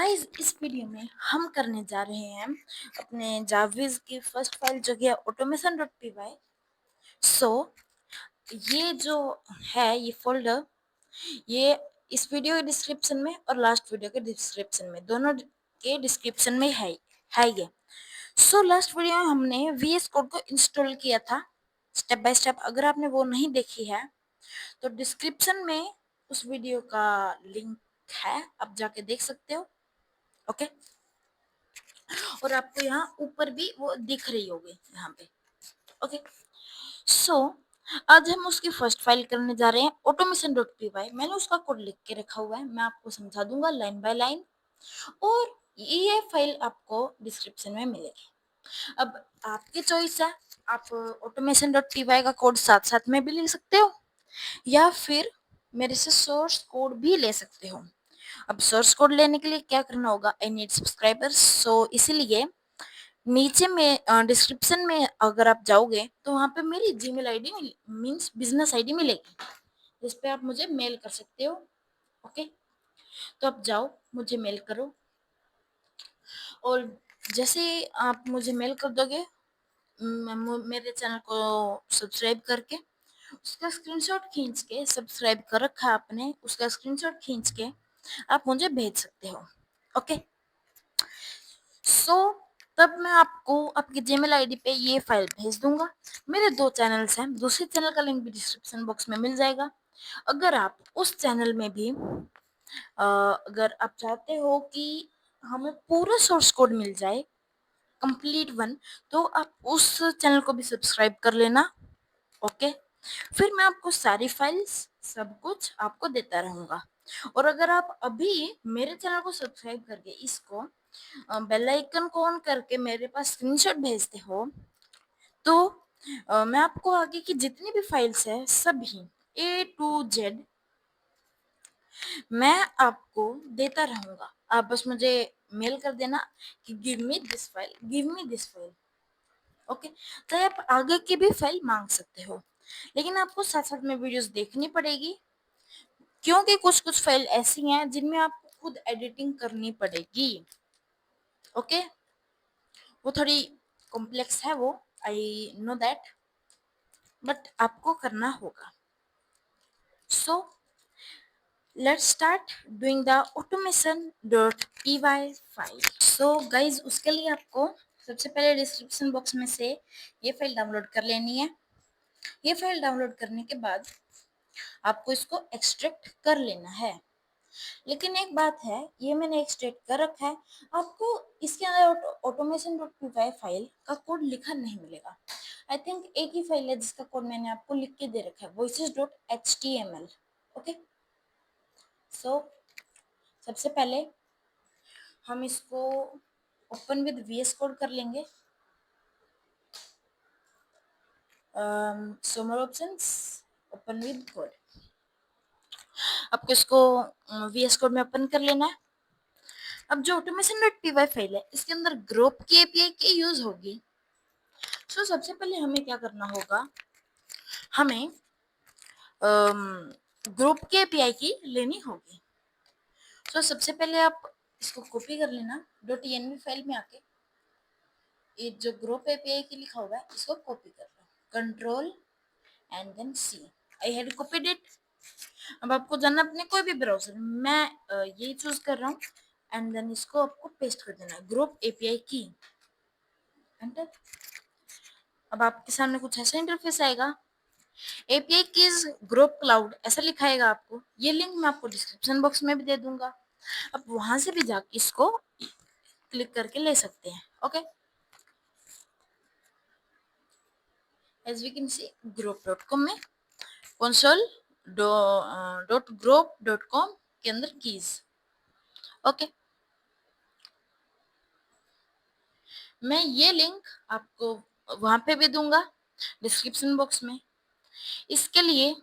Guys इस video में हम करने जा रहे हैं अपने जाविस की फर्स्ट फाइल जो कि है automation.py। सो ये जो है ये फोल्डर ये इस वीडियो के डिस्क्रिप्शन में और लास्ट वीडियो के डिस्क्रिप्शन में दोनों के डिस्क्रिप्शन में है ये। सो लास्ट वीडियो में हमने VS कोड को इंस्टॉल किया था स्टेप बाय स्टेप। अगर आपने वो नहीं देखी है तो डिस्क्रिप्शन में उस वीडियो का लिंक है, आप जाके देख सकते हो। ओके और आपको यहाँ ऊपर भी वो दिख रही होगी यहाँ पे। ओके सो आज हम उसकी फर्स्ट फाइल करने जा रहे हैं automation.py। मैंने उसका कोड लिख के रखा हुआ है, मैं आपको समझा दूंगा लाइन बाय लाइन और ये फाइल आपको डिस्क्रिप्शन में मिलेगी। अब आपकी चॉइस है, आप automation.py का कोड साथ साथ में भी ले सकते हो या फिर मेरे से सोर्स कोड भी ले सकते हो। अब सोर्स कोड लेने के लिए क्या करना होगा, आई नीड सब्सक्राइबर्स। सो इसीलिए नीचे में डिस्क्रिप्शन में अगर आप जाओगे तो वहां पे मेरी Gmail ID means business ID मिलेगी जिस पे आप मुझे मेल कर सकते हो। ओके तो आप जाओ मुझे मेल करो और जैसे आप मुझे मेल कर दोगे मेरे चैनल को सब्सक्राइब करके उसका स्क्रीनशॉट खींच के, सब्सक्राइब कर रखा है आपने उसका स्क्रीनशॉट खींच के आप मुझे भेज सकते हो। ओके सो तब मैं आपको आपकी जीमेल आईडी पे ये फाइल भेज दूंगा। मेरे 2 चैनल्स हैं, दूसरे चैनल का लिंक भी डिस्क्रिप्शन बॉक्स में मिल जाएगा। अगर आप उस चैनल में भी अगर आप चाहते हो कि हमें पूरा सोर्स कोड मिल जाए कंप्लीट वन, तो आप उस चैनल को भी सब्सक्राइब कर लेना। ओके फिर मैं आपको सारी फाइल्स सब कुछ आपको देता रहूंगा। और अगर आप अभी मेरे चैनल को सब्सक्राइब करके इसको बेल आइकन को ऑन करके मेरे पास स्क्रीनशॉट भेजते हो तो मैं आपको आगे की जितनी भी फाइल्स है सभी A to Z मैं आपको देता रहूंगा। आप बस मुझे मेल कर देना कि give me this file, give me this file. Okay तो आप आगे की भी फाइल मांग सकते हो, लेकिन आपको साथ साथ में वीडियोस देखनी पड़ेगी क्योंकि कुछ कुछ फाइल ऐसी हैं जिनमें आपको खुद एडिटिंग करनी पड़ेगी। ओके वो थोड़ी कॉम्प्लेक्स है वो, आई नो दैट, बट आपको करना होगा। So let's start doing the automation.py file. So guys उसके लिए आपको सबसे पहले डिस्क्रिप्शन बॉक्स में से ये फाइल डाउनलोड कर लेनी है। ये फाइल डाउनलोड करने के बाद आपको इसको एक्सट्रैक्ट कर लेना है। लेकिन एक बात है, ये मैंने एक्सट्रैक्ट कर रखा है, आपको इसके अंदर automation.py फाइल का कोड लिखा नहीं मिलेगा। आई थिंक एक ही फाइल है जिसका कोड मैंने आपको लिख के दे रखा है, voices.html। ओके सो सबसे पहले हम इसको ओपन विद VS कोड कर लेंगे। So more options, open with code, आपको इसको VS कोड में ओपन कर लेना है। अब जो automation.py फाइल है इसके अंदर ग्रुप की API की यूज होगी। सो सबसे पहले हमें क्या करना होगा, हमें ग्रुप की API की लेनी होगी। सो सबसे पहले आप इसको कॉपी कर लेना .env फाइल में आके, ये जो ग्रुप API की लिखा हुआ है इसको कॉपी कर लो, control and then C। I had copied it. अब आपको जाना अपने कोई भी ब्राउजर, मैं यही चूज कर रहा हूँ एंड देन इसको आपको पेस्ट कर देना है, ग्रुप API की, एंटर। अब आपके सामने कुछ ऐसा इंटरफेस आएगा, API कीज ग्रुप क्लाउड ऐसा लिखाएगा आपको। ये लिंक मैं आपको डिस्क्रिप्शन बॉक्स में भी दे दूंगा, आप वहां से भी जाके इसको क्लिक करके ले सकते हैं। Okay as we can see group.com में console.group.com के अंदर कीज। ओके मैं ये लिंक आपको वहां पे भी दूंगा डिस्क्रिप्शन बॉक्स में। इसके लिए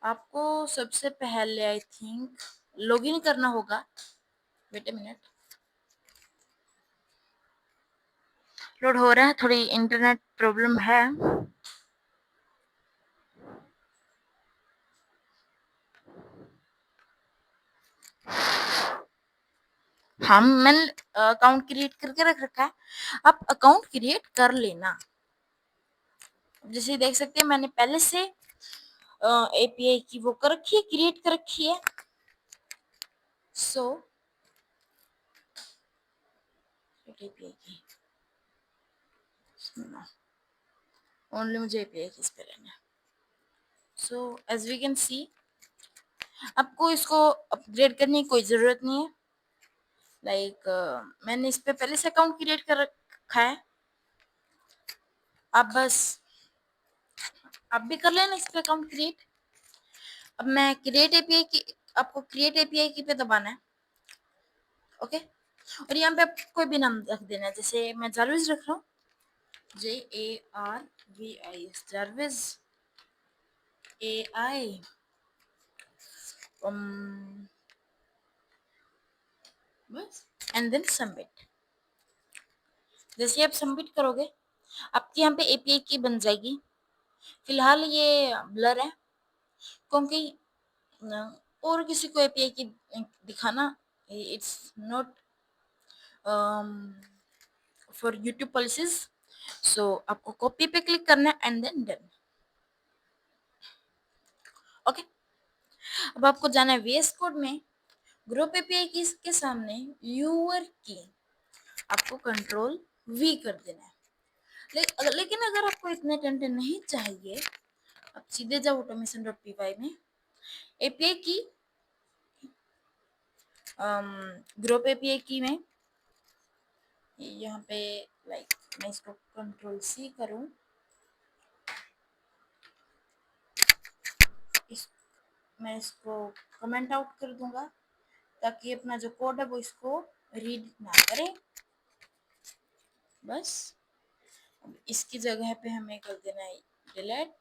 आपको सबसे पहले आई थिंक लॉगिन करना होगा। वेट अ मिनट, लोड हो रहा है, थोड़ी इंटरनेट प्रॉब्लम है। मैंने अकाउंट क्रिएट करके रख रखा है, आप अकाउंट क्रिएट कर लेना। जैसे देख सकते हैं मैंने पहले से एपीआई की वो कर रखी है, क्रिएट कर रखी है। सो एपीआई की ओनली मुझे एपीआई की इस पे रहना है। So as we can see, आपको इसको अपग्रेड करने की कोई जरूरत नहीं है। लाइक मैंने इस पे पहले से अकाउंट क्रिएट कर रखा है, आप बस आप भी कर लेना इस पे अकाउंट क्रिएट। अब मैं क्रिएट एपीआई की, आपको क्रिएट एपीआई की पे दबाना है। ओके, और यहाँ पे आप कोई भी नाम रख देना है, जैसे मैं जारविस रख रहा हूँ, JARVIS, जारविस AI बस, एंड देन सबमिट। जैसे आप सबमिट करोगे आपके यहाँ पे एपीआई की बन जाएगी। फिलहाल ये ब्लर है क्योंकि और किसी को एपीआई की दिखाना it's not for YouTube policies. So आपको कॉपी पे क्लिक करना है एंड देन डन। ओके, अब आपको जाना है VS कोड में, ग्रुप एपीआई की के सामने यूआर की आपको कंट्रोल V कर देना है। लेकिन अगर आपको इतने टेंशन नहीं चाहिए, आप सीधे जाओ automation.py में, एपीआई की ग्रुप एपीआई की में यहाँ पे लाइक मैं इसको कंट्रोल C करूँ, मैं इसको कमेंट आउट कर दूंगा ताकि अपना जो कोड है वो इसको रीड ना करे। बस अब इसकी जगह पे हमें कर देना है डिलीट।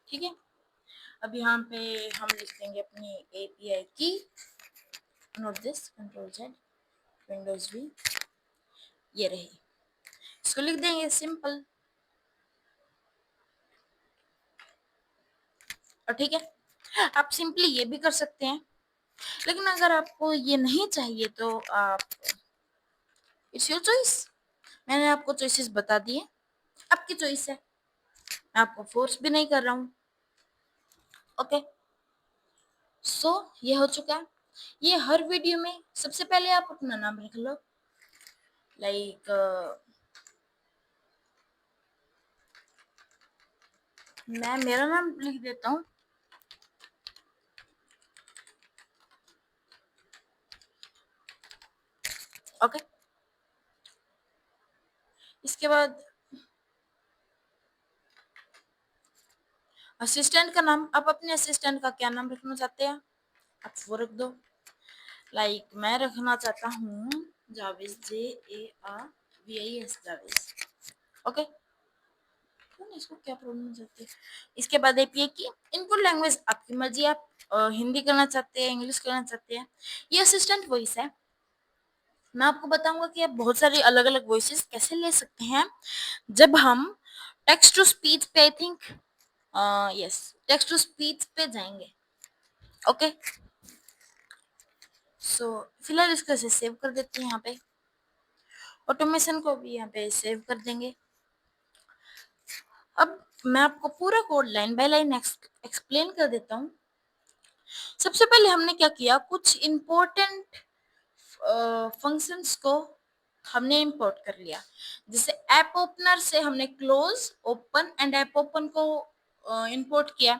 ठीक है, अब यहाँ पे हम लिख देंगे अपनी एपीआई की, note this, control Z, Windows V, ये रही, इसको लिख देंगे सिंपल। और ठीक है, आप सिंपली ये भी कर सकते हैं, लेकिन अगर आपको ये नहीं चाहिए तो आप, इट्स योर चॉइस। मैंने आपको चॉइसेस बता दिए, आपकी चॉइस है, मैं आपको फोर्स भी नहीं कर रहा हूँ। ओके, सो ये हो चुका है। ये हर वीडियो में सबसे पहले आप अपना नाम लिख लो, लाइक मैं मेरा नाम लिख देता हूँ। ओके, इसके बाद असिस्टेंट का नाम, आप अपने असिस्टेंट का क्या नाम रखना चाहते हैं आप वो रख दो। लाइक मैं रखना चाहता हूँ जावेद, JARVIS, जावेद। ओके, इसको क्या प्रॉब्लम होती है। इसके बाद एपीआई की इनपुट लैंग्वेज आपकी मर्जी, आप हिंदी करना चाहते हैं, इंग्लिश करना चाहते हैं। ये असिस्टेंट वॉइस है, मैं आपको बताऊंगा कि आप बहुत सारी अलग अलग वॉइसेस कैसे ले सकते हैं जब हम टेक्स्ट टू स्पीच पे, I think yes, text to speech पे जाएंगे। ओके, सो फिलहाल इसको ऐसे सेव कर देते हैं, यहाँ पे ऑटोमेशन को भी यहाँ पे सेव कर देंगे। अब मैं आपको पूरा code line by line explain कर देता हूँ। सबसे पहले हमने क्या किया, कुछ इंपॉर्टेंट फंक्शंस को हमने इंपोर्ट कर लिया। जैसे ऐप ओपनर से हमने close, open and app open को इंपोर्ट किया।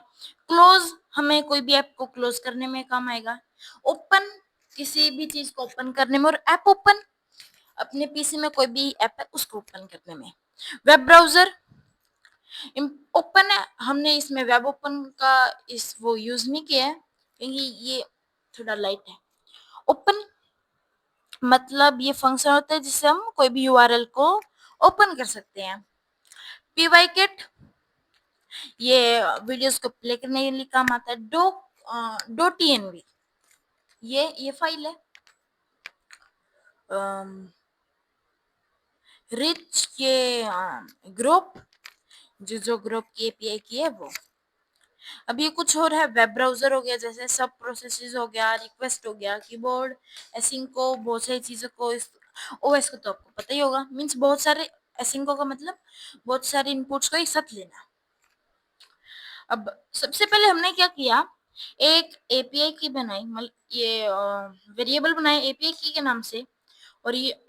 क्लोज हमें कोई भी ऐप को क्लोज करने में काम आएगा, ओपन किसी भी चीज को ओपन करने में, और ऐप ओपन अपने पीसी में कोई भी ऐप है उसको ओपन करने में। वेब ब्राउजर ओपन है, हमने इसमें वेब ओपन का इस वो यूज नहीं किया है क्योंकि ये थोड़ा लाइट है। ओपन मतलब ये फंक्शन होता है जिससे हम कोई भी यूआरएल को ओपन कर सकते हैं। pykit ये वीडियोस को प्ले करने के लिए काम आता है। डो tnv ये फाइल है। रिच ये ग्रुप, जो ग्रुप की एपीआई की है वो। अब ये कुछ और है, वेब ब्राउजर हो गया, जैसे सब प्रोसेसेस हो गया, रिक्वेस्ट हो गया, कीबोर्ड, एसिंको, बहुत सारी चीजों को इस ओएस को तो आपको पता ही होगा, मींस बहुत सारे, एसिंको का मतलब बहुत सारे इनपुट्स को एक साथ लेना। अब सबसे पहले हमने क्या किया, एक एपीआई की बनाई, मतलब ये वेरिएबल बनाए एपीआई की के नाम से, और ये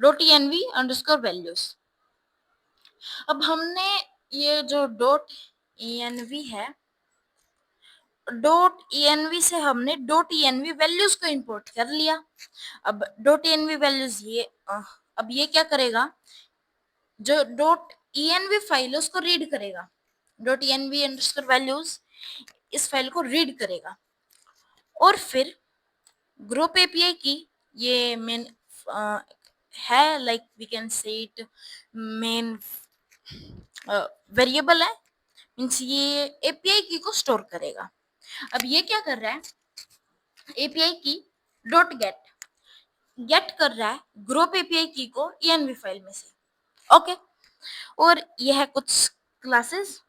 डॉट env अंडरस्कोर वैल्यूज। अब हमने ये जो डॉट env है, डॉट env से हमने डॉट env वैल्यूज को इंपोर्ट कर लिया। अब डॉट env वैल्यूज ये अब ये क्या करेगा, जो डॉट env फाइल है उसको रीड करेगा, डॉट env अंडरस्कोर वैल्यूज इस फाइल को रीड करेगा, और फिर ग्रुप एपीआई की ये मेन है, like we can say it main variable है, मीन्स ये एपीआई की को स्टोर करेगा। अब ये क्या कर रहा है, एपीआई की डॉट गेट गेट कर रहा है ग्रुप एपीआई की को env फाइल में से। ओके, और यह है कुछ क्लासेस,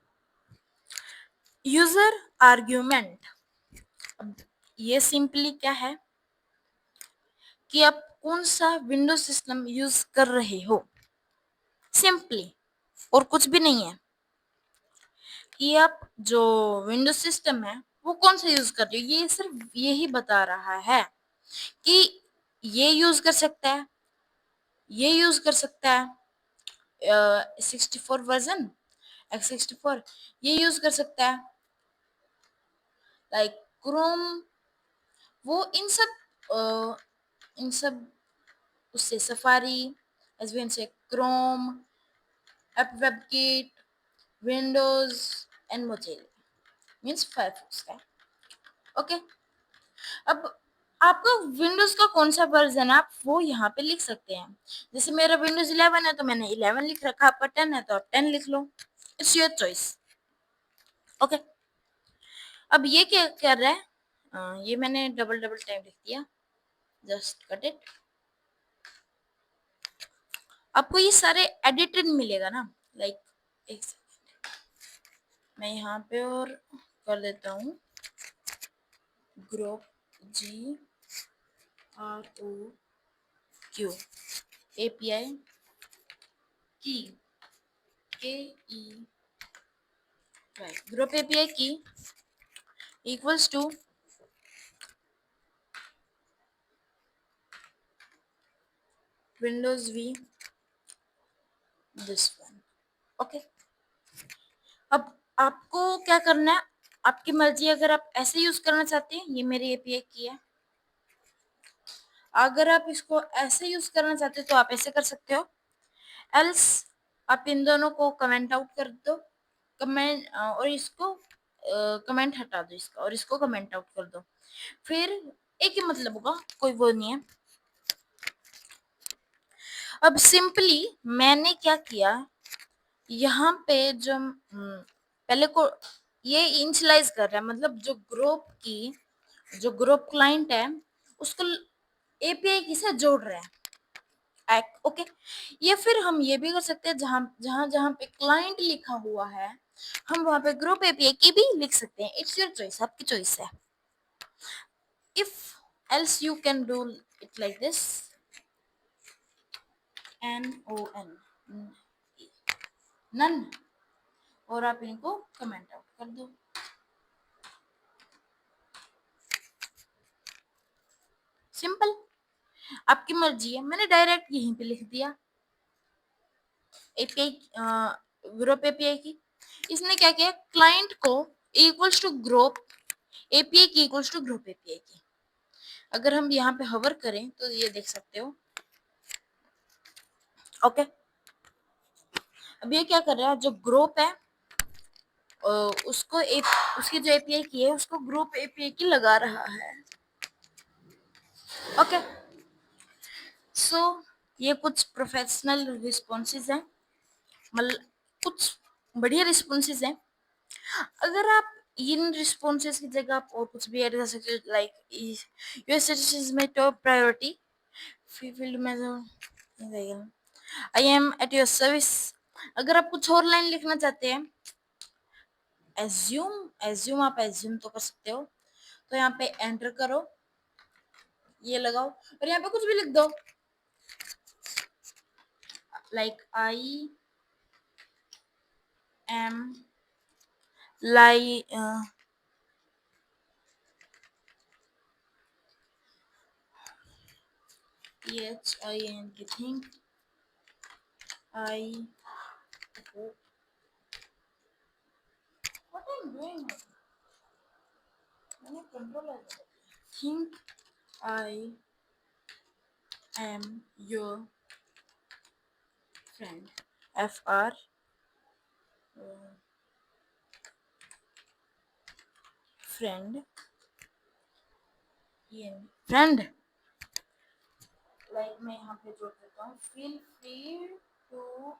यूजर आर्ग्यूमेंट। अब ये सिंपली क्या है कि आप कौन सा विंडोज सिस्टम यूज कर रहे हो, सिंपली, और कुछ भी नहीं है, कि आप जो विंडोज सिस्टम है वो कौन सा यूज कर रहे हो, ये सिर्फ यही बता रहा है कि ये यूज कर सकता है, ये यूज कर सकता है, 64 वर्जन x64 ये यूज कर सकता है, लाइक क्रोम, वो इन सब उससे सफारी, एज वी से Chrome, app web kit, Windows and Mozilla, means Firefox का। ओके, अब आपका विंडोज का कौन सा वर्जन है आप वो यहाँ पे लिख सकते हैं, जैसे मेरा विंडोज 11 है तो मैंने 11 लिख रखा, आपका 10 है तो आप 10 लिख लो, इट्स योर चॉइस। ओके, अब ये क्या कर रहा है, ये मैंने डबल डबल टाइम लिख दिया, जस्ट कट इट। आपको ये सारे एडिटेड मिलेगा ना, लाइक एक सेकंड मैं यहाँ पे और कर देता हूँ, ग्रुप GROQ API की KEY, ग्रुप API की equals to Windows V this one। Okay, अब आपको क्या करना है, आपकी मर्जी, अगर आप ऐसे यूज करना चाहते हैं, ये मेरी एपीआई की है, अगर आप इसको ऐसे यूज करना चाहते हो तो आप ऐसे कर सकते हो, एल्स आप इन दोनों को कमेंट आउट कर दो, कमेंट और इसको कमेंट हटा दो इसका, और इसको कमेंट आउट कर दो, फिर एक ही मतलब होगा, कोई वो नहीं है। अब सिंपली मैंने क्या किया, यहाँ पे जो पहले को ये इनिशियलाइज कर रहा है, मतलब जो ग्रुप क्लाइंट है उसको एपीआई की से जोड़ रहा है। ओके, ये फिर हम ये भी कर सकते हैं, जहां जहां जहां पे क्लाइंट लिखा हुआ है हम वहां पे ग्रुप एपीआई की भी लिख सकते हैं, इट्स योर चॉइस, आपकी चॉइस है। If else you can do it like this, NON, none, और आप इनको कमेंट आउट कर दो, सिंपल, आपकी मर्जी है, मैंने डायरेक्ट यहीं पे लिख दिया एपीआई, ग्रुप एपीआई की। इसने क्या किया, क्लाइंट को इक्वल्स टू ग्रुप एपीआई की इक्वल्स टू ग्रुप एपीआई की। अगर हम यहाँ पे हवर करें तो ये देख सकते हो। ओके, अब ये क्या कर रहा है, जो ग्रुप है उसकी जो एपीआई की है उसको ग्रुप एपीआई की लगा रहा है। ओके, सो ये कुछ प्रोफेशनल रिस्पॉन्सेज हैं, मतलब कुछ बढ़िया रिस्पॉन्सेज हैं। अगर आप इन रिस्पॉन्सेज की जगह आप और कुछ भी ऐड कर सकते हो, लाइक यूएस सिटीजन में टॉप प्रायोरिटी फील्ड में I am at your service. अगर आप कुछ और लाइन लिखना चाहते हैं एज्यूम आप एज्यूम तो कर सकते हो। तो यहाँ पे एंटर करो, ये लगाओ और यहाँ पे कुछ भी लिख दो, like I am like think I what I'm doing मैंने control think I am your friend FR friend friend, like मैं यहाँ पे जोड़ देता हूँ फील फ्री टू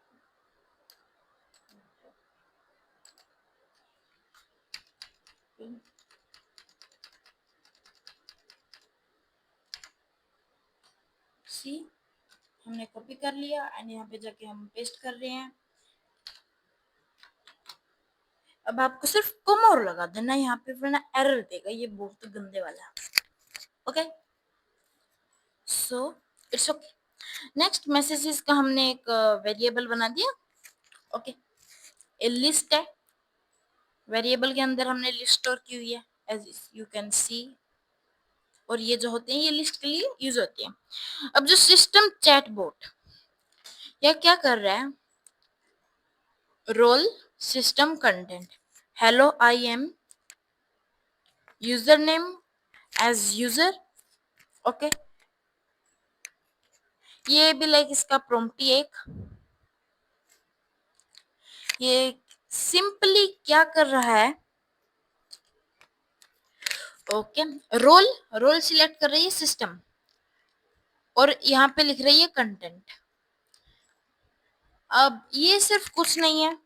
सी, हमने कॉपी कर लिया एंड यहाँ पे जाके हम पेस्ट कर रहे हैं। अब आपको सिर्फ कॉमा और लगा देना यहाँ पे, वरना एरर देगा, ये बहुत गंदे वाला। Okay so it's okay. Next messages का हमने एक वेरिएबल बना दिया। ओके ए लिस्ट है, वेरिएबल के अंदर हमने लिस्ट स्टोर की हुई है एज यू कैन सी, और ये जो होते हैं ये लिस्ट के लिए यूज होती है। अब जो सिस्टम चैटबॉट यह क्या कर रहा है, role system content hello I am user name as user. Okay ये भी लाइक इसका प्रॉम्प्ट ही एक, ये सिंपली क्या कर रहा है, ओके रोल रोल सिलेक्ट कर रही है सिस्टम और यहाँ पे लिख रही है कंटेंट। अब ये सिर्फ कुछ नहीं है,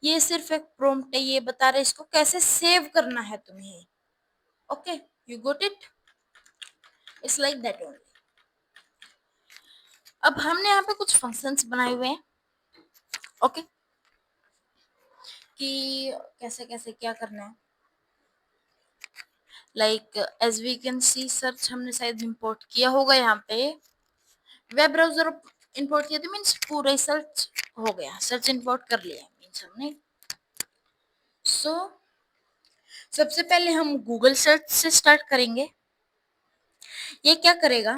ये सिर्फ एक प्रॉम्प्ट है, ये बता रहा है इसको कैसे सेव करना है तुम्हें। Okay you got it, it's like that only. अब हमने यहाँ पे कुछ फंक्शंस बनाए हुए हैं। ओके कि कैसे कैसे क्या करना है, like as we can see search हमने शायद इंपोर्ट किया होगा, यहाँ पे वेब ब्राउजर इंपोर्ट किया तो मीन्स पूरा ही सर्च हो गया, सर्च इंपोर्ट कर लिया मीन्स हमने। सो सबसे पहले हम गूगल सर्च से स्टार्ट करेंगे। ये क्या करेगा,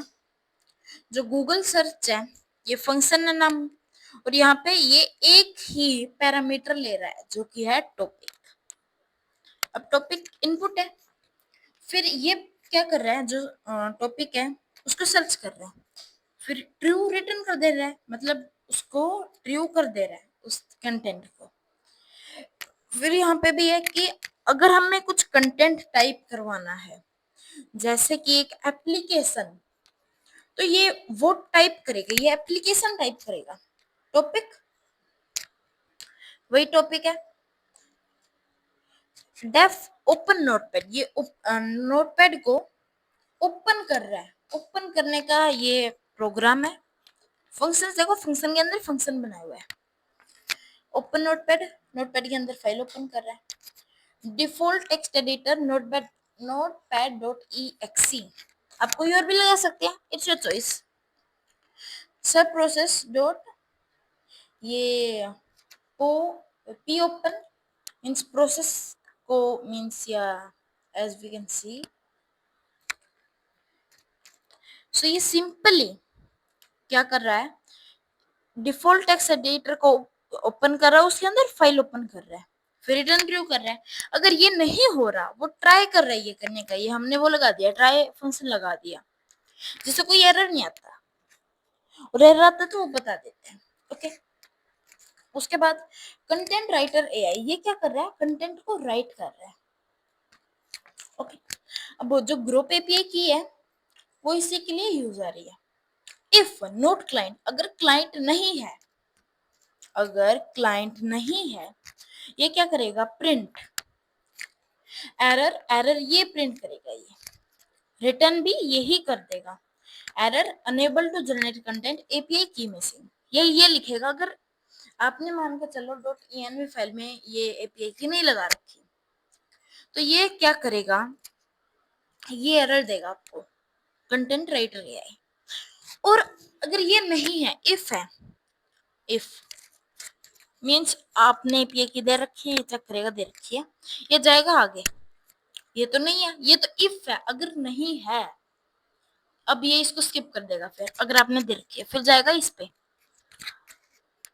जो गूगल सर्च है ये फंक्शन है नाम, और यहाँ पे ये एक ही पैरामीटर ले रहा है जो कि है टॉपिक। अब टॉपिक इनपुट है, फिर ये क्या कर रहा है, जो टॉपिक है उसको सर्च कर रहा है, फिर ट्रू रिटर्न कर दे रहा है, मतलब उसको ट्रू कर दे रहा है उस कंटेंट को। फिर यहाँ पे भी है कि अगर हमें कुछ कंटेंट टाइप करवाना है, जैसे कि एक एप्लीकेशन, तो ये वो टाइप करेगा, ये एप्लीकेशन टाइप करेगा। टॉपिक वही टॉपिक है, डेफ ओपन नोटपैड, ये नोटपैड को ओपन कर रहा है, ओपन करने का ये प्रोग्राम है। फंक्शन देखो, फंक्शन के अंदर फंक्शन बनाया हुआ है। ओपन नोटपैड, नोटपैड के अंदर फाइल ओपन कर रहा है। Default text editor notepad notepad dot E आप कोई और भी लगा सकते हैं, इट्स योर चॉइस। सब प्रोसेस डॉट ये पी ओपन मीन्स प्रोसेस को मीन्स, या एज वी कैन सी। सो ये सिंपली क्या कर रहा है, डिफॉल्ट टेक्स्ट एडिटर को ओपन कर रहा है, उसके अंदर फाइल ओपन कर रहा है, फिर रिटर्न क्यों कर रहा है। अगर ये नहीं हो रहा, वो ट्राई कर रहा है ये करने का, ये हमने वो लगा दिया, ट्राई फंक्शन लगा दिया, जिससे कोई एरर नहीं आता, और एरर आता तो वो बता देते हैं। ओके उसके बाद कंटेंट राइटर एआई ये क्या कर रहा है, कंटेंट को राइट कर रहा है। ओके अब वो जो ग्रुप एपीआई की है वो इसी के लिए यूज आ रही है। इफ नोट क्लाइंट, अगर क्लाइंट नहीं है, अगर क्लाइंट नहीं है, ये क्या करेगा, प्रिंट एरर, एरर ये प्रिंट करेगा, ये रिटर्न भी यही कर देगा, error unable to generate content API key missing, ये लिखेगा। अगर आपने मान के चलो .env फाइल में ये एपीआई की नहीं लगा रखी, तो ये क्या करेगा, ये एरर देगा आपको कंटेंट राइटर एआई। और अगर ये नहीं है, इफ है, इफ मीन्स आपने एपीआई की दे रखी है, चेक करेगा दे रखी है, ये जाएगा आगे। ये तो नहीं है, ये तो इफ है, अगर नहीं है अब ये इसको स्किप कर देगा। फिर अगर आपने दे रखी है फिर जाएगा इस पे,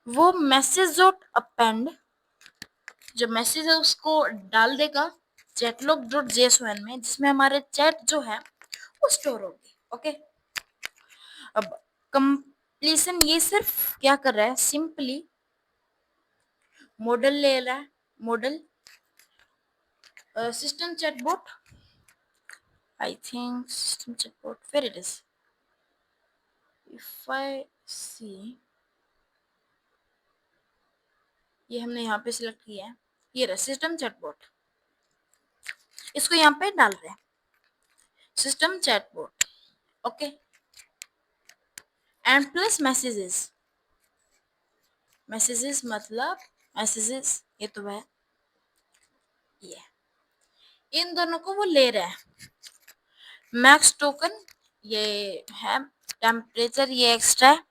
वो मैसेज डॉट अपेंड, जो मैसेज है उसको डाल देगा चैटलॉग डॉट जेएसओएन में, जिसमें हमारे चैट जो है वो स्टोर होगी। ओके, अब कंप्लीशन ये सिर्फ क्या कर रहा है, सिंपली मॉडल ले रहा है, model system chatbot, I think system chatbot, where it is, if I see, ये हमने यहाँ पे सिलेक्ट किया है, ये रहा सिस्टम चैटबॉट, इसको यहाँ पे डाल रहे हैं system chatbot. Okay, and plus messages, messages मतलब मैसेजेस, ये तो है, ये इन दोनों को वो ले रहा है। मैक्स टोकन ये है, टेम्परेचर ये एक्स्ट्रा है,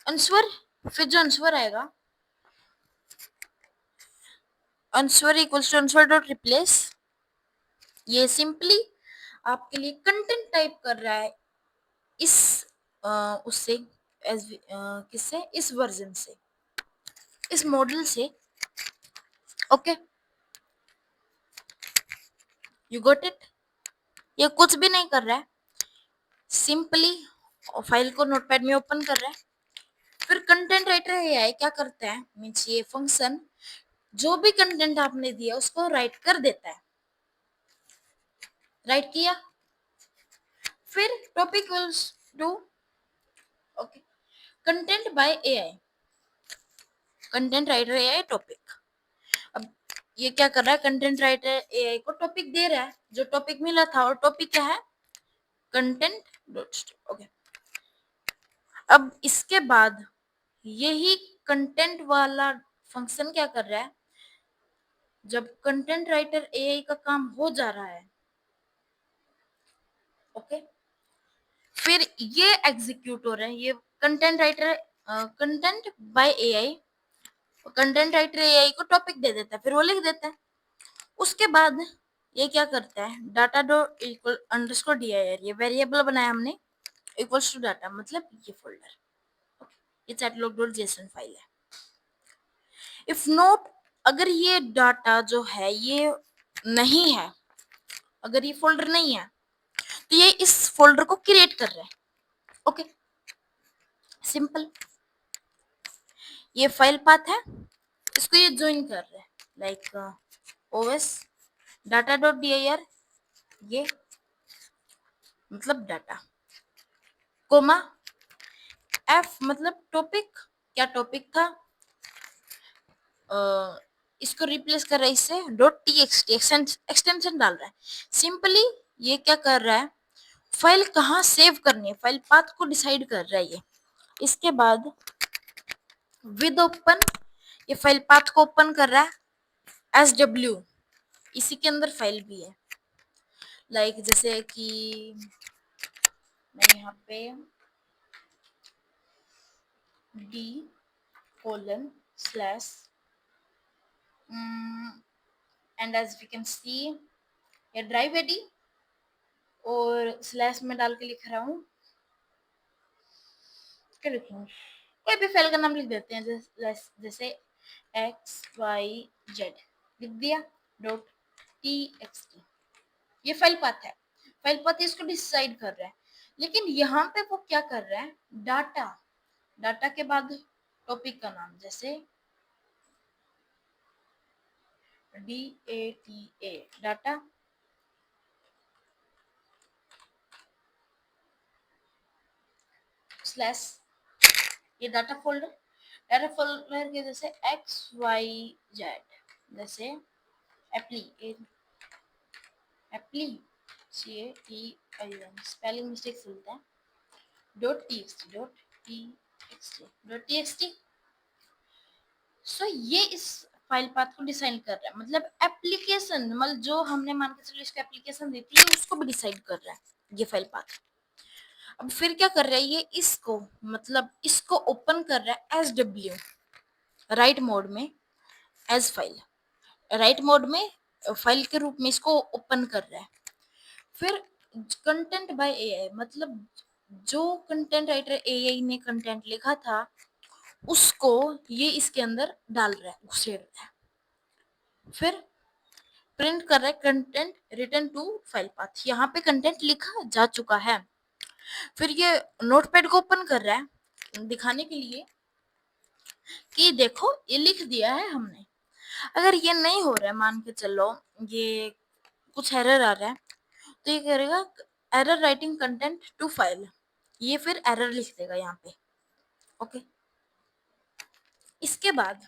आंसर, फिर जो आंसर आएगा, answer equals to answer dot replace, ये सिंपली आपके लिए कंटेंट टाइप कर रहा है इस उससे, एस किससे, इस वर्जन से, इस मॉडल से। Okay, you got it. ये कुछ भी नहीं कर रहा है, सिंपली फाइल को नोटपैड में ओपन कर रहा है। फिर कंटेंट राइटर एआई क्या करता है, मीन्स ये फंक्शन जो भी कंटेंट आपने दिया उसको राइट कर देता है, राइट किया, फिर topic will do, okay, content bye AI, content writer AI topic. अब ये क्या कर रहा है, कंटेंट राइटर एआई को टॉपिक दे रहा है, जो टॉपिक मिला था, और टॉपिक क्या है, कंटेंट डॉट। ओके, अब इसके बाद यही कंटेंट वाला फंक्शन क्या कर रहा है, जब कंटेंट राइटर एआई का काम हो जा रहा है, ओके, फिर ये एग्जीक्यूट हो रहा है, ये content writer, content bye AI, content writer AI को टॉपिक दे देता है, फिर वो लिख देता है। उसके बाद ये क्या करता है, data dot equal underscore dir, ये वेरिएबल बनाया हमने, इक्वल्स टू डाटा, मतलब ये फोल्डर, ओके, ये चैटलॉग डॉट जेसन फाइल है। इफ नॉट, अगर ये डाटा जो है ये नहीं है, अगर ये फोल्डर नहीं है, तो ये इस फोल्डर को क्रिएट कर रहा है। ओके, सिंपल, ये फाइल पाथ है, इसको ये ज्वाइन कर रहा है, like OS data dot dir, ये मतलब डाटा, कोमा एफ मतलब टॉपिक, क्या टॉपिक था, इसको रिप्लेस कर रहा है इससे डॉट टीएक्सटी, एक्सटेंशन डाल रहा है। सिंपली ये क्या कर रहा है, फाइल कहाँ सेव करनी है, फाइल पाथ को डिसाइड कर रहा है ये। इसके बाद विद ओपन, ये फाइल पाथ को ओपन कर रहा है, एस डब्ल्यू, इसी के अंदर फाइल भी है, लाइक जैसे कि मैं यहाँ पे D colon slash, and as we can see ये ड्राइव एडी, और स्लैश में डाल के लिख रहा हूँ, क्या लिखूँ, कोई भी फाइल का नाम लिख देते हैं, जैसे एक्स वाई जेड लिख दिया डॉट टी एक्स टी, ये फाइल पाथ है, फाइल पाथ इसको डिसाइड कर रहा है। लेकिन यहाँ पे वो क्या कर रहा है, डाटा, डाटा के बाद टॉपिक का नाम, जैसे D A T A data, slash, ये डाटा फोल्डर, डाटा फोल्डर के जैसे एक्स वाई जेड, जैसे apply, apply C A T I N, spelling mistake चलता है, dot T X T, dot T X T, dot T X T, so ये इस file path को decide कर रहा है, मतलब एप्लीकेशन, मतलब जो हमने मान के चलो इसको एप्लीकेशन देती है उसको भी डिसाइड कर रहा है ये फाइल पाथ। अब फिर क्या कर रहा है ये, इसको मतलब इसको ओपन कर रहा है एस डब्ल्यू राइट मोड में, एज फाइल राइट मोड में फाइल के रूप में इसको ओपन कर रहा है। फिर कंटेंट बाय एआई, मतलब जो कंटेंट राइटर एआई ने कंटेंट लिखा था उसको ये इसके अंदर डाल रहा है, घुसेड़ रहा है। फिर प्रिंट कर रहा है content return to file path, यहाँ पे कंटेंट लिखा जा चुका है। फिर ये नोटपैड को ओपन कर रहा है दिखाने के लिए कि देखो ये लिख दिया है हमने। अगर ये नहीं हो रहा है, मान के चलो ये कुछ एरर आ रहा है, तो ये करेगा error writing content to file, ये फिर एरर लिख देगा यहाँ पे। ओके, इसके बाद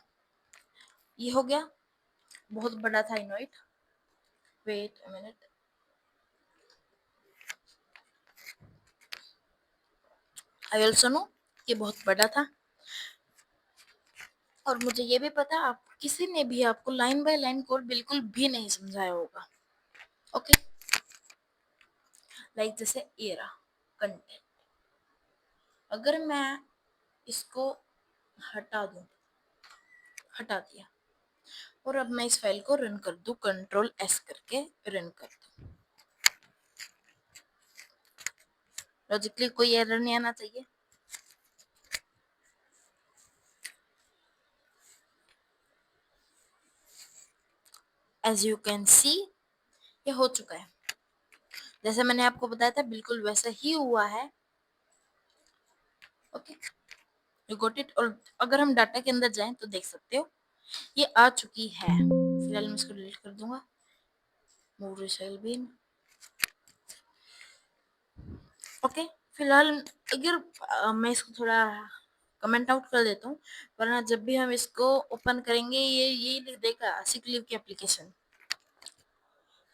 ये हो गया, बहुत बड़ा था इनोइट, wait a minute, I also know ये बहुत बड़ा था, और मुझे ये भी पता आप किसी ने भी आपको लाइन बाय लाइन कोड बिल्कुल भी नहीं समझाया होगा। ओके, लाइक जैसे ये रहा कंटेंट, अगर मैं इसको हटा दूं, हटा दिया, और अब मैं इस फाइल को रन कर दूं, कंट्रोल एस करके रन कर दूं, लॉजिकली कोई एरर नहीं आना चाहिए। एज यू कैन सी ये हो चुका है, जैसे मैंने आपको बताया था बिल्कुल वैसा ही हुआ है। Okay, you got it. और अगर हम डाटा के अंदर जाएं तो देख सकते हो ये आ चुकी है। फिलहाल मैं इसको डिलीट कर दूंगा, मूव रिसाइल बिन। ओके, फिलहाल अगर मैं इसको थोड़ा कमेंट आउट कर देता हूँ, वरना जब भी हम इसको ओपन करेंगे ये लिख देगा सिक लीव की एप्लीकेशन।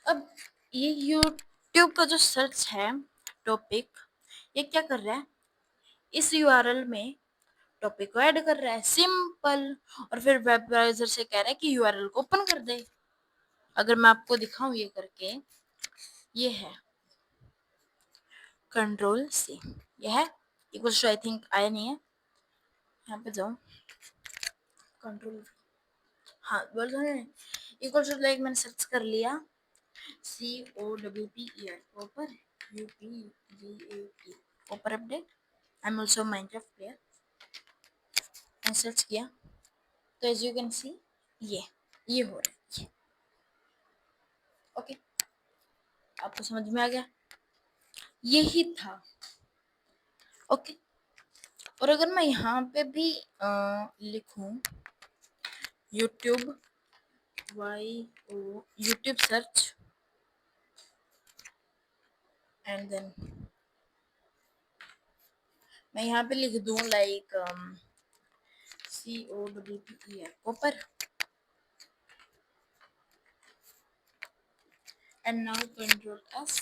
अब ये यूट्यूब का जो सर्च है टॉपिक, ये क्या कर रहा है, इस यूआरएल में टॉपिक को ऐड कर रहा है, सिंपल। और फिर वेब ब्राउजर से कह रहा है कि यूआरएल को ओपन कर दे। अगर मैं आपको दिखाऊं ये करके, ये है कंट्रोल सी, ये है इक्वल्स टू, आई थिंक आया नहीं है, यहाँ पे जाऊं कंट्रोल, हाँ बोल रहे हैं इक्वल्स टू, लाइक मैंने सर्च कर लिया COPPER ऊपर UPGAT ऊपर update, I am also Minecraft player, मैंने सर्च किया तो एज यू कैन सी ये हो रहा है ये। ओके, आपको समझ में आ गया, यही था। ओके, और अगर मैं यहाँ पे भी लिखूं YouTube YouTube search and then मैं यहाँ पे लिख दूं like COPPER copper, and now control S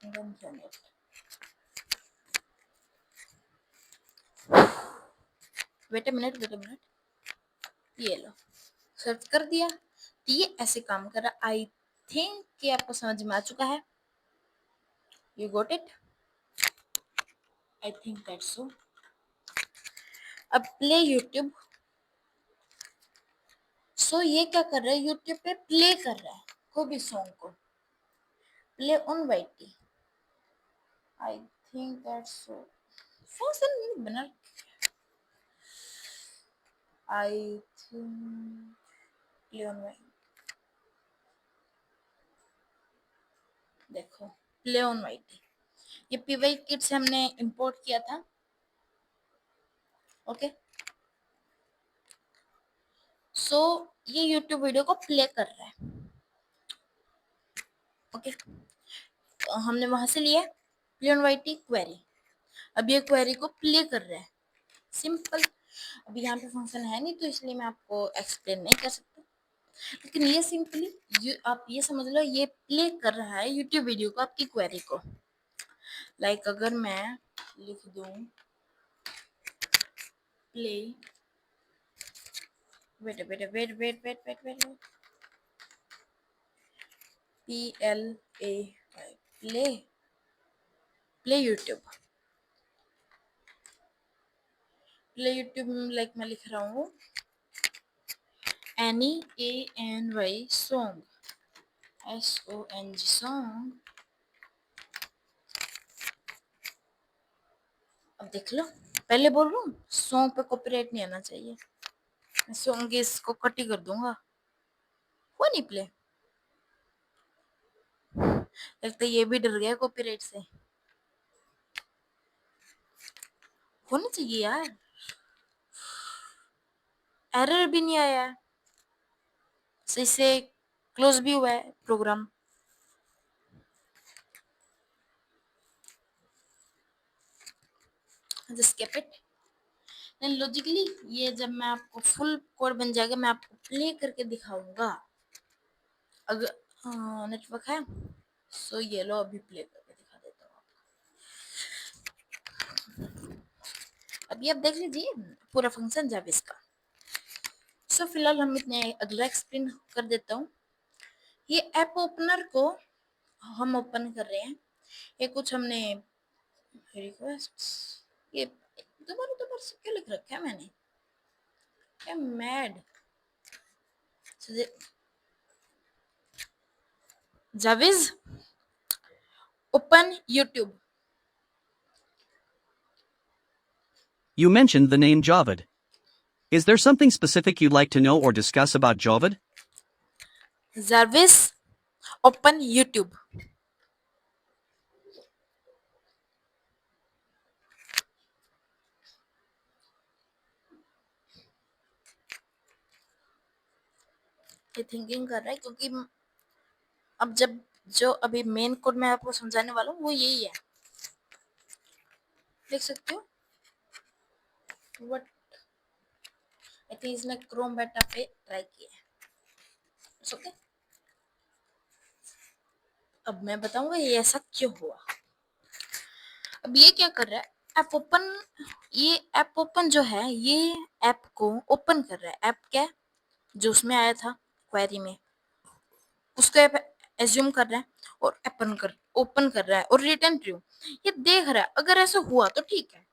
and then run it। Wait a minute, ये लो, सर्च कर दिया तो ये ऐसे काम कर रहा। आई थिंक कि आपको समझ में आ चुका है, you got it, I think that's सो। अब प्ले यूट्यूब, सो ये क्या कर रहा है, यूट्यूब पे प्ले कर रहा है कोई भी सॉन्ग को, play on YT, I think that's so. Function नहीं बना, I think play on YT, देखो प्ले ऑन वाईटी, ये पीवाई किट से हमने इंपोर्ट किया था। ओके, सो ये यूट्यूब वीडियो को प्ले कर रहा है। ओके, हमने वहां से लिया प्ले ऑन वाईटी क्वेरी, अब ये क्वेरी को प्ले कर रहा है, सिंपल। अभी यहाँ पे फंक्शन है नहीं तो इसलिए मैं आपको एक्सप्लेन नहीं कर सकता, लेकिन ये सिंपली आप ये समझ लो ये प्ले कर रहा है यूट्यूब वीडियो को, आपकी क्वेरी को। लाइक अगर मैं लिख दूं play wait wait wait wait wait wait wait PLA play play YouTube like मैं लिख रहा हूँ ANY सॉन्ग SONG सॉन्ग। अब देख लो, पहले बोल रहा हूँ सॉन्ग पे कॉपीराइट नहीं आना चाहिए, सॉन्ग इसको कट ही कर दूंगा। वो नहीं प्ले, लगता है ये भी डर गया कॉपीराइट से। होना चाहिए यार, एरर भी नहीं आया है, सही से क्लोज भी हुआ है प्रोग्राम। Just skip it. नहीं लॉजिकली ये जब मैं आपको फुल कोड बन जाएगा मैं आपको प्ले करके दिखाऊंगा। अगर नेटवर्क है सो ये लो अभी प्ले करके दिखा देता हूँ आपको। अभी आप देख लीजिए पूरा फंक्शन जाविस का। सो फिलहाल हम इतने अगला एक्सप्लेन कर देता हूँ। ये ऐप ओपनर को हम ओपन कर रहे हैं, ये कुछ हमने रिक्वेस्ट, ये दोबारा दोबारा से क्या लिख रखा है मैंने, क्या मैड। जाविज open YouTube. You mentioned the name Javad. Is there something specific you'd like to know or discuss about Javad? जाविज ओपन यूट्यूब। ये थिंकिंग कर रहा है क्योंकि अब जब जो अभी मेन कोड मैं आपको समझाने वाला हूँ वो यही है, देख सकते हो। व्हाट आई थिंक इसने क्रोम बेटा पे ट्राई किया है। ओके अब मैं बताऊंगा ये ऐसा क्यों हुआ। अब ये क्या कर रहा है, ऐप ओपन, ये ऐप ओपन जो है ये ऐप को ओपन कर रहा है। ऐप क्या है जो उसमें आया था क्वेरी में, उसको ऐप एज्यूम कर रहा है और ओपन कर रहा है और रिटर्न ट्रू। ये देख रहा है अगर ऐसा हुआ तो ठीक है,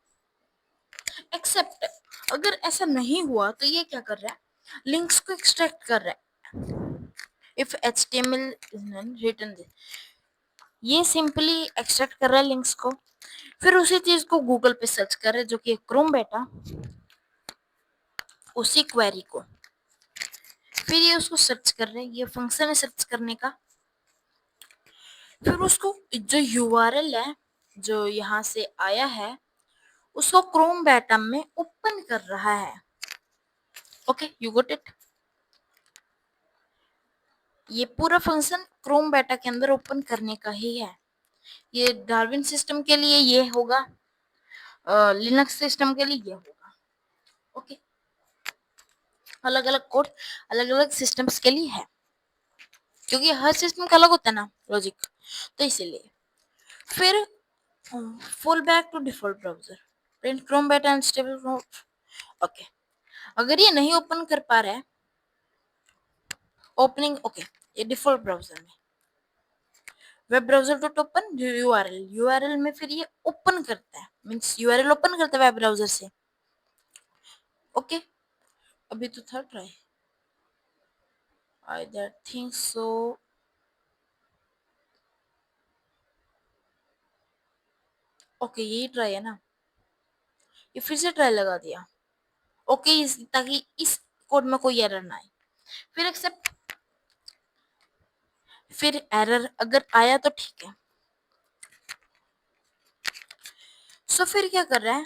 एक्सेप्ट अगर ऐसा नहीं हुआ तो ये क्या कर रहा है, लिंक्स को एक्सट्रैक्ट कर रहा है। इफ HTML रिटर्न, ये सिंपली एक्सट्रैक्ट कर रहा है लिंक्स को, फिर उसी चीज को गूगल पे सर्च कर रहा है जो कि क्रोम बेटा, उसी क्वेरी को फिर ये उसको सर्च कर रहे हैं, ये फंक्शन है सर्च करने का। फिर उसको जो यूआरएल है जो यहाँ से आया है उसको क्रोम बेटा में ओपन कर रहा है। Okay you got it. ये पूरा फंक्शन क्रोम बेटा के अंदर ओपन करने का ही है। ये डार्विन सिस्टम के लिए ये होगा, लिनक्स सिस्टम के लिए ये होगा। ओके अलग अलग कोड अलग अलग सिस्टम्स के लिए है क्योंकि हर सिस्टम का अलग होता है ना लॉजिक, तो इसीलिए। फिर fall back to default browser, print Chrome beta unstable. Okay अगर ये नहीं ओपन कर पा रहा है ओपनिंग, ओके ये डिफॉल्ट ब्राउजर में web browser dot open URL में फिर ये ओपन करता है, मींस यूआरएल ओपन करता है वेब ब्राउजर से। ओके अभी तो third try I that think so. Okay यही ट्राई है ना, ये फिर से ट्राई लगा दिया। ओके ताकि इस कोड में कोई एरर ना आए। फिर एक्सेप्ट, फिर एरर अगर आया तो ठीक है। सो फिर क्या कर रहा है,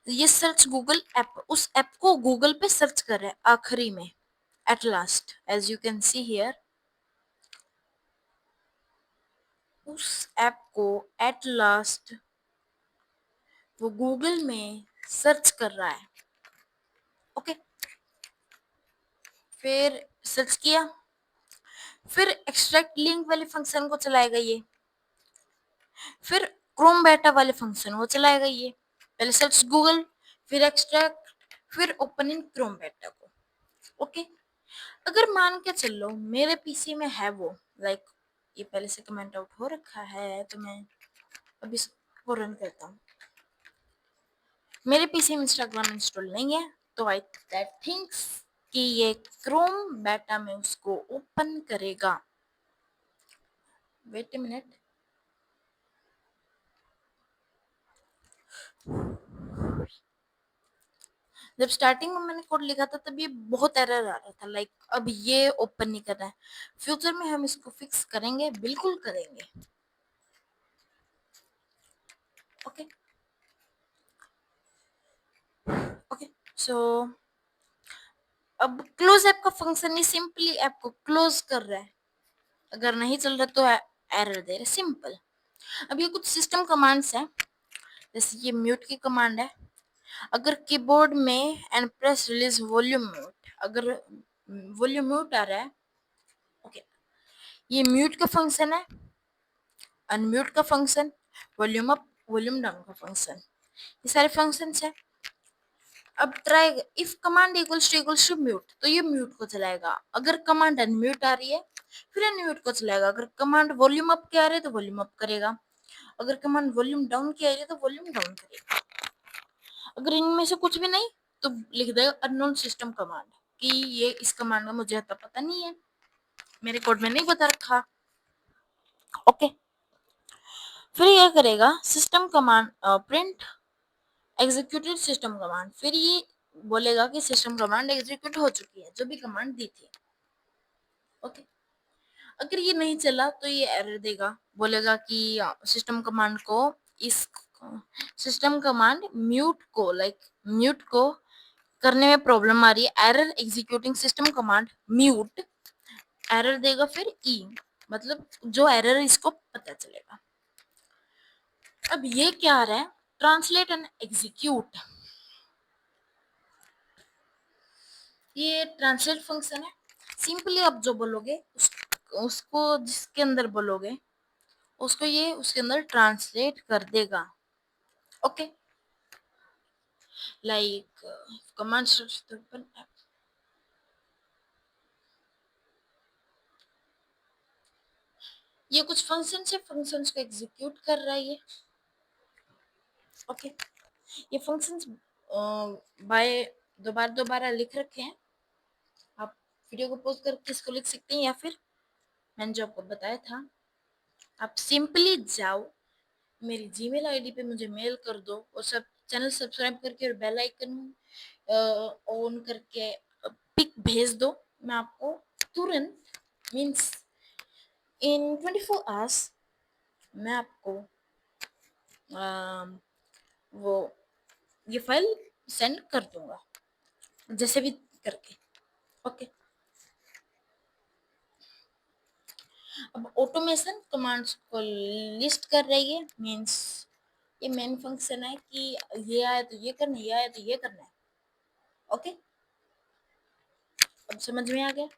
ये सर्च गूगल ऐप, उस ऐप को गूगल पे सर्च कर रहा है आखिरी में, at last as you can see here. उस ऐप को एट लास्ट वो गूगल में सर्च कर रहा है। ओके फिर सर्च किया, फिर एक्सट्रैक्ट लिंक वाले फंक्शन को चलाएगा ये, फिर क्रोम बेटा वाले फंक्शन को चलाएगा ये। पहले सर्च गूगल, फिर एक्सट्रैक्ट, फिर ओपन इन क्रोम बेटा को। अगर मान के चल लो मेरे पीसी में है वो, लाइक ये पहले से कमेंट आउट हो रखा है, तो मैं अभी इसको रन करता हूँ। मेरे पीसी में इंस्टाग्राम इंस्टॉल नहीं है, तो आई दैट थिंक्स कि ये क्रोम बेटा में उसको ओपन करेगा। Wait a minute. जब स्टार्टिंग में मैंने कोड लिखा था तब ये बहुत एरर आ रहा था, लाइक अब ये ओपन नहीं कर रहा है। फ्यूचर में हम इसको फिक्स करेंगे, बिल्कुल करेंगे। ओके ओके सो अब क्लोज ऐप का फंक्शन ही सिंपली ऐप को क्लोज कर रहा है। अगर नहीं चल रहा तो एरर दे रहा है, सिंपल। अब ये कुछ सिस्टम कमांड्स हैं, जैसे ये म्यूट की कमांड है। अगर कीबोर्ड में and press release volume mute, अगर वॉल्यूम म्यूट आ रहा है, ओके, ये म्यूट का फंक्शन है। अनम्यूट का function, volume up volume down का फंक्शन, ये सारे फंक्शंस है। अब try, if command equals to mute तो ये म्यूट को चलाएगा। अगर कमांड अनम्यूट आ रही है फिर अनम्यूट को चलाएगा। अगर कमांड वॉल्यूम अप की आ रही है तो वॉल्यूम अप करेगा। अगर कमांड वॉल्यूम डाउन की आ रही है तो वॉल्यूम डाउन करेगा। अगर इनमें से कुछ भी नहीं तो लिख देगा अननोन सिस्टम कमांड, कि ये इस कमांड का मुझे तो पता नहीं है, मेरे कोड में नहीं बता रखा। ओके, फिर ये करेगा system command print executed system command. फिर ये बोलेगा कि सिस्टम कमांड एग्जीक्यूट हो चुकी है, जो भी कमांड दी थी। ओके, अगर ये नहीं चला तो ये एरर देगा, बोलेगा कि सिस्टम कमांड को इस सिस्टम कमांड म्यूट को, लाइक म्यूट को करने में प्रॉब्लम आ रही है, error executing system command mute, error देगा फिर ई, मतलब जो एरर इसको पता चलेगा। अब ये क्या आ रहा है, ट्रांसलेट एंड एग्जीक्यूट। ये ट्रांसलेट फंक्शन है। सिंपली आप जो बोलोगे उसको जिसके अंदर बोलोगे उसको ये उसके अंदर ट्रांसलेट कर देगा। ओके, लाइक कमांड ये कुछ फंक्शन है, फंक्शंस को एग्जीक्यूट कर रहा है ये। ओके, ये फंक्शंस बाय दोबारा लिख रखे हैं। आप वीडियो को पॉज करके इसको लिख सकते हैं, या फिर मैंने जो आपको बताया था आप सिंपली जाओ मेरी जीमेल आईडी पे मुझे मेल कर दो, और सब चैनल सब्सक्राइब करके और बेल आइकन ऑन करके पिक भेज दो। मैं आपको तुरंत, मीन्स इन 24 आवर्स मैं आपको वो ये फाइल सेंड कर दूंगा, जैसे भी करके। ओके, अब ऑटोमेशन कमांड्स को लिस्ट कर रही है, मीन्स ये मेन फंक्शन है कि ये आया तो ये करना है, ये आया तो ये करना है। ओके, अब समझ में आ गया।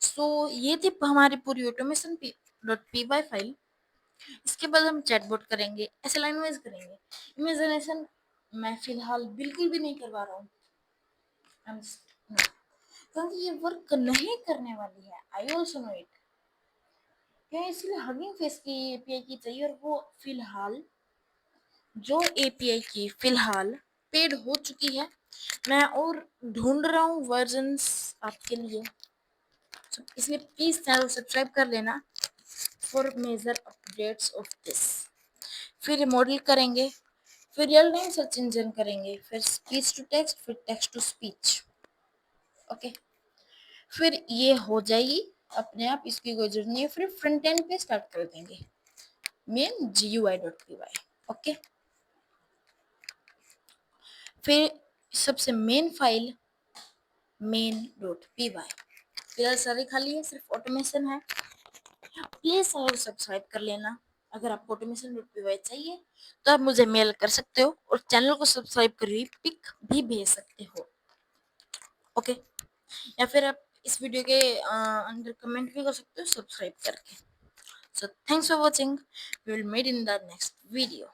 सो ये थी हमारी पूरी automation dot P Y file. इसके बाद हम चैटबॉट करेंगे, ऐसे लाइन वाइज करेंगे। इमेजिनेशन मैं फिलहाल बिल्कुल भी नहीं करवा रहा हूँ, क्योंकि ये वर्क नहीं करने वाली है। आई ऑल्सो नो इट, क्यों, इसलिए हगिंग फेस की एपीआई की चाहिए, और वो फिलहाल जो एपीआई की फिलहाल पेड हो चुकी है, मैं और ढूंढ रहा हूँ वर्जन्स आपके लिए। इसलिए प्लीज चैनल सब्सक्राइब कर लेना for major updates of this. फिर मॉडल करेंगे, फिर रियल टाइम सर्च इंजन करेंगे, फिर स्पीच टू टेक्स्ट, फिर टेक्स्ट टू स्पीच। ओके, फिर ये हो जाएगी अपने आप, इसकी कोई जरूरत नहीं है। फिर फ्रंट एंड पे स्टार्ट कर देंगे मेन GUI.py। ओके, फिर सबसे मेन फाइल main.py। फिलहाल सारी खाली है, सिर्फ ऑटोमेशन है। प्लीज और सब्सक्राइब कर लेना। अगर आपको ऑटोमेशन पी चाहिए तो आप मुझे मेल कर सकते हो, और चैनल को सब्सक्राइब कर पिक भी भेज सकते हो। ओके, या फिर आप इस वीडियो के अंदर कमेंट भी कर सकते हो सब्सक्राइब करके। So thanks for watching, we will meet in the next video.